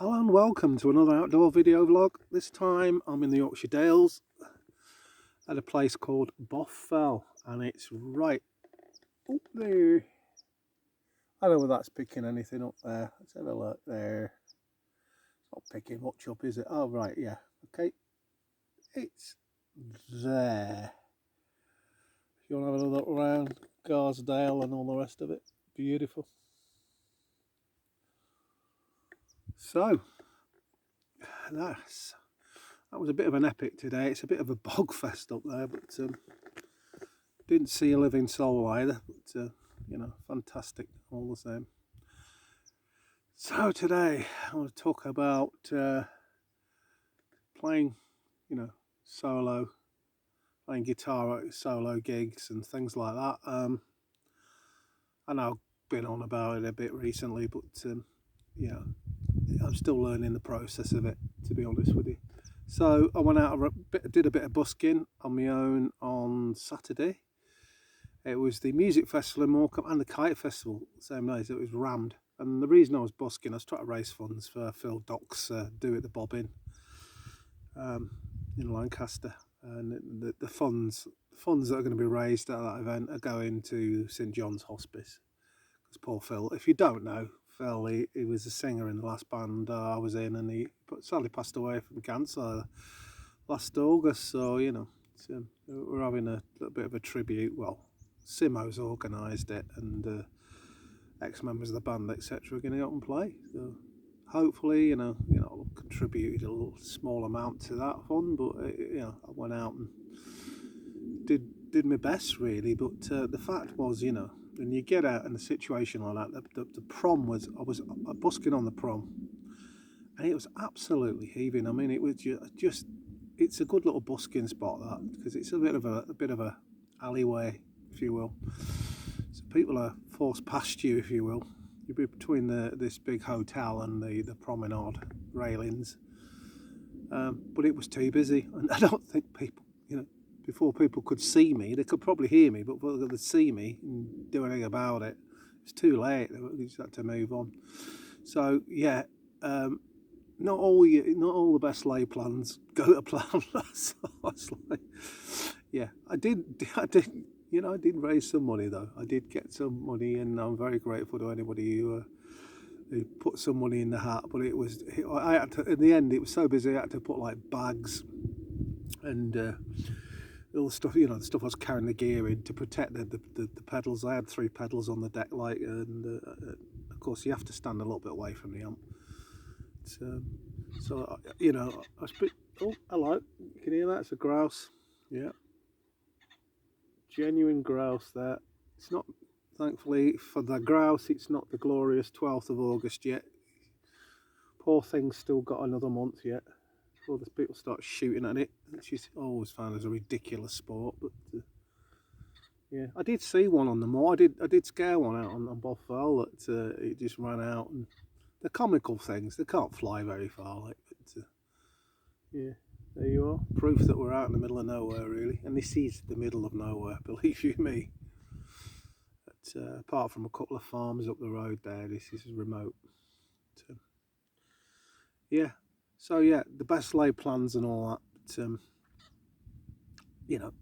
Hello and welcome to another outdoor video vlog. This time I'm in the Yorkshire Dales at a place called Baugh, and it's right up there. I don't know whether that's picking anything up there. Let's have a look there. It's not picking much up, is it? Oh right, yeah. Okay. It's there. If you want to have a look around Garsdale and all the rest of it. Beautiful. So that was a bit of an epic today. It's a bit of a bog fest up there, but didn't see a living soul either. But you know, fantastic all the same. So today I want to talk about playing, you know, playing guitar at solo gigs and things like that. I know I've been on about it a bit recently, but yeah, I'm still learning the process of it, to be honest with you. So I went out, did a bit of busking on my own on Saturday. It was the music festival in Morecambe and the kite festival, same days. It was rammed. And the reason I was busking, I was trying to raise funds for Phil Dock's Do It the Bobbin in Lancaster. And the funds that are going to be raised at that event are going to St John's Hospice. Because poor Phil, if you don't know, Phil, he was a singer in the last band I was in, and he sadly passed away from cancer last August. So, you know, we're having a little bit of a tribute. Well, Simo's organised it, and ex-members of the band, etc., are going to go and play. So hopefully, you know, I'll contribute a little small amount to that fund. But you know, I went out and did my best really. But the fact was, you know, when you get out in a situation like that, the prom was, I was busking on the prom, and it was absolutely heaving. I mean, it was just it's a good little busking spot, that, because it's a bit of a alleyway, if you will. So people are forced past you, if you will. You'll be between this big hotel and the promenade railings. But it was too busy, and I don't think people, you know, before people could see me, they could probably hear me, but before they could see me and do anything about it, it's too late. They just had to move on. So yeah, not all the best laid plans go to plan. So I was like, yeah, I did, you know, I did raise some money though. I did get some money, and I'm very grateful to anybody who put some money in the hat. But I had to, in the end, it was so busy. I had to put like bags and all the stuff, you know, the stuff I was carrying the gear in to protect the pedals. I had 3 pedals on the deck light, and of course you have to stand a little bit away from the amp. So you know, I was oh, hello, you can hear that? It's a grouse. Yeah, genuine grouse there. It's not, thankfully for the grouse, it's not the glorious 12th of August yet. Poor thing's still got another month yet before the people start shooting at it, which is always found as a ridiculous sport. But yeah, I did see one on the moor. I did scare one out on Baugh that it just ran out. And the comical things, they can't fly very far, like, but yeah, there you are. Proof that we're out in the middle of nowhere, really. And this is the middle of nowhere, believe you me. But apart from a couple of farms up the road there, this is remote. But, yeah, so yeah, the best laid plans and all that. But, you know,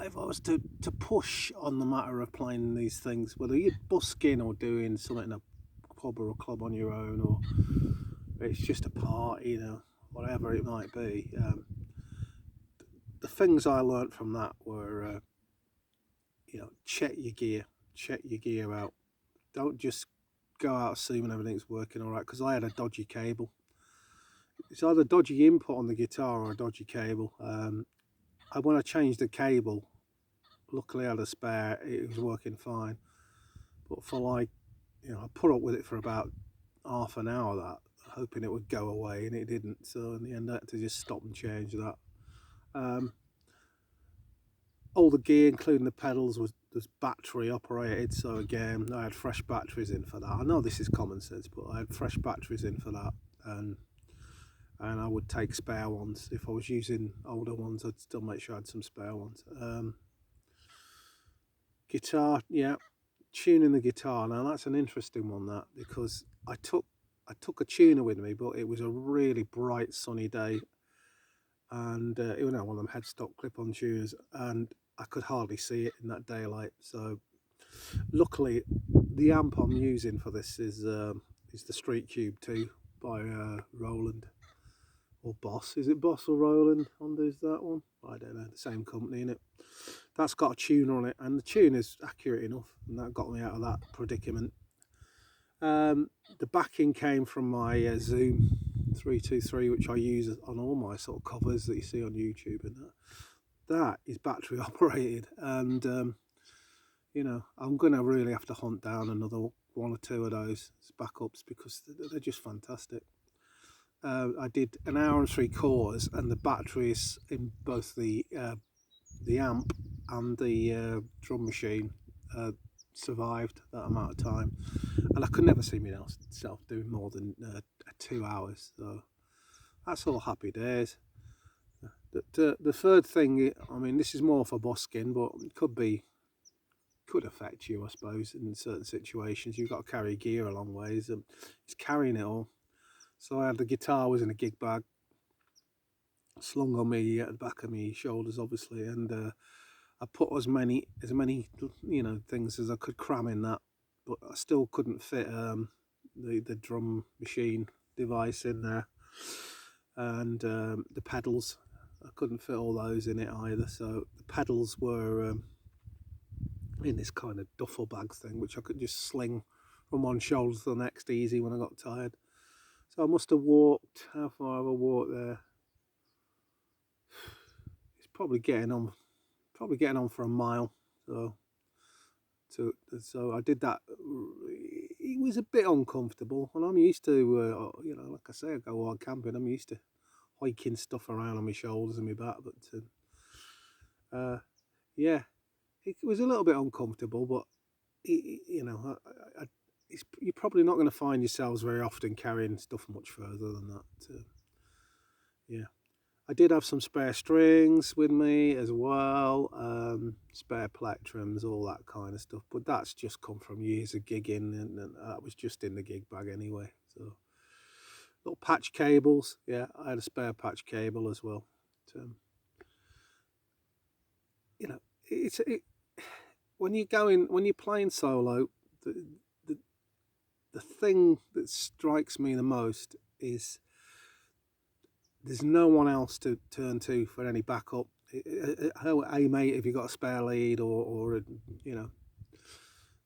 if I was to push on the matter of playing these things, whether you're busking or doing something in a pub or a club on your own, or it's just a party, you know, whatever it might be, the things I learnt from that were, you know, check your gear out. Don't just go out assuming everything's working all right, because I had a dodgy cable. It's either dodgy input on the guitar or a dodgy cable. When I changed the cable, luckily I had a spare, it was working fine. But for like, you know, I put up with it for about half an hour, that, hoping it would go away, and it didn't. So in the end I had to just stop and change that. All the gear, including the pedals, was battery operated. So again, I had fresh batteries in for that. I know this is common sense, but I had fresh batteries in for that. And I would take spare ones. If I was using older ones, I'd still make sure I had some spare ones. Guitar, yeah, tuning the guitar. Now that's an interesting one, that, because I took I took a tuner with me, but it was a really bright sunny day, and it was one of them headstock clip-on tuners, and I could hardly see it in that daylight. So luckily, the amp I'm using for this is the Street Cube 2 by Roland or Boss. Is it Boss or Roland? Honda's that one? I don't know. The same company in it. That's got a tuner on it, and the tuner's accurate enough, and that got me out of that predicament. The backing came from my Zoom 323, which I use on all my sort of covers that you see on YouTube, and that is battery operated, and I'm going to really have to hunt down another one or two of those backups because they're just fantastic. I did an hour and 3/4, and the batteries in both the amp and the drum machine survived that amount of time, and I could never see myself doing more than 2 hours. So that's all happy days. The third thing, I mean, this is more for busking, but it could affect you, I suppose, in certain situations. You've got to carry gear a long ways, and it's carrying it all. So I had the guitar was in a gig bag, slung on me at the back of my shoulders, obviously, and I put as many things as I could cram in that, but I still couldn't fit the drum machine device in there, and the pedals. I couldn't fit all those in it either. So the pedals were in this kind of duffel bag thing, which I could just sling from one shoulder to the next easy when I got tired. So I must have walked. How far have I walked there? It's probably getting on for a mile. So I did that. It was a bit uncomfortable, and I'm used to, like I say, I go wild camping. I'm used to hiking stuff around on my shoulders and my back, but yeah, it was a little bit uncomfortable. But you're probably not going to find yourselves very often carrying stuff much further than that. Yeah. I did have some spare strings with me as well, spare plectrums, all that kind of stuff. But that's just come from years of gigging, and that was just in the gig bag anyway. So little patch cables, yeah, I had a spare patch cable as well. But, when you're playing solo, the thing that strikes me the most is there's no one else to turn to for any backup. Hey mate, if you've got a spare lead or a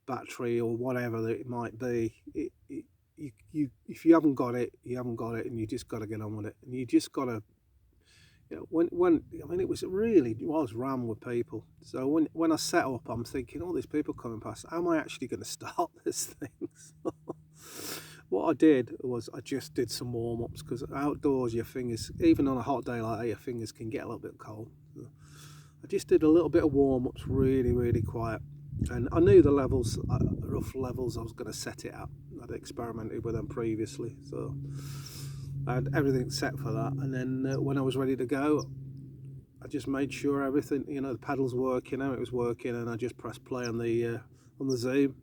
battery or whatever that it might be, if you haven't got it, you haven't got it, and you just got to get on with it. And you just got to, when I mean, it was rammed with people. So when I set up, I'm thinking, all these people coming past, how am I actually going to start this thing? What I did was I just did some warm-ups, because outdoors your fingers, even on a hot day like that, your fingers can get a little bit cold. So I just did a little bit of warm-ups, really, really quiet. And I knew the levels, rough levels I was going to set it at. I'd experimented with them previously, so I had everything set for that. And then when I was ready to go, I just made sure everything, the pedals working, how it was working, and I just pressed play on the Zoom.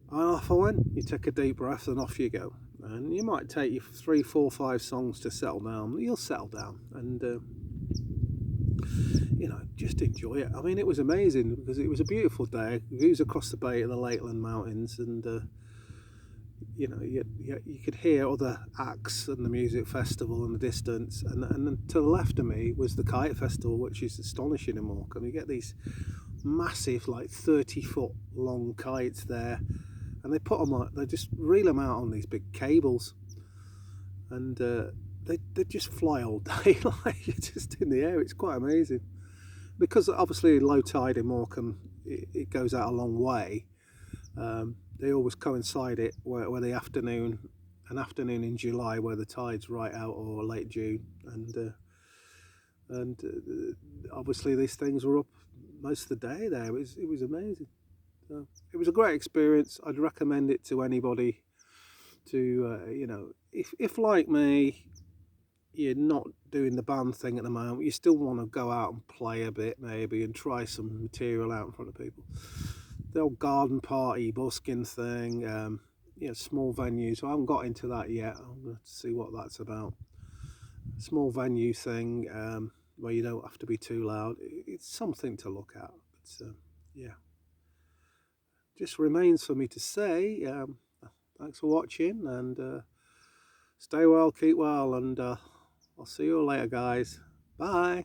And off I went. You take a deep breath and off you go. And you might take you 3, 4, 5 songs to settle down. You'll settle down, and just enjoy it. I mean, it was amazing because it was a beautiful day. Views across the bay of the Lakeland Mountains, and you could hear other acts and the music festival in the distance. And then to the left of me was the kite festival, which is astonishing in Morecambe. You get these massive, like 30-foot long kites there. And they put them on, they just reel them out on these big cables, and they just fly all day, like just in the air. It's quite amazing, because obviously low tide in Morecambe, it goes out a long way. They always coincide it where the an afternoon in July where the tide's right out, or late June, and obviously these things were up most of the day there. It was amazing. So it was a great experience. I'd recommend it to anybody. To if like me, you're not doing the band thing at the moment, you still want to go out and play a bit maybe, and try some material out in front of people. The old garden party busking thing, small venues. I haven't got into that yet. I'm going to see what that's about. Small venue thing, where you don't have to be too loud. It's something to look at. But yeah, just remains for me to say thanks for watching, and stay well, keep well, and I'll see you all later, guys. Bye.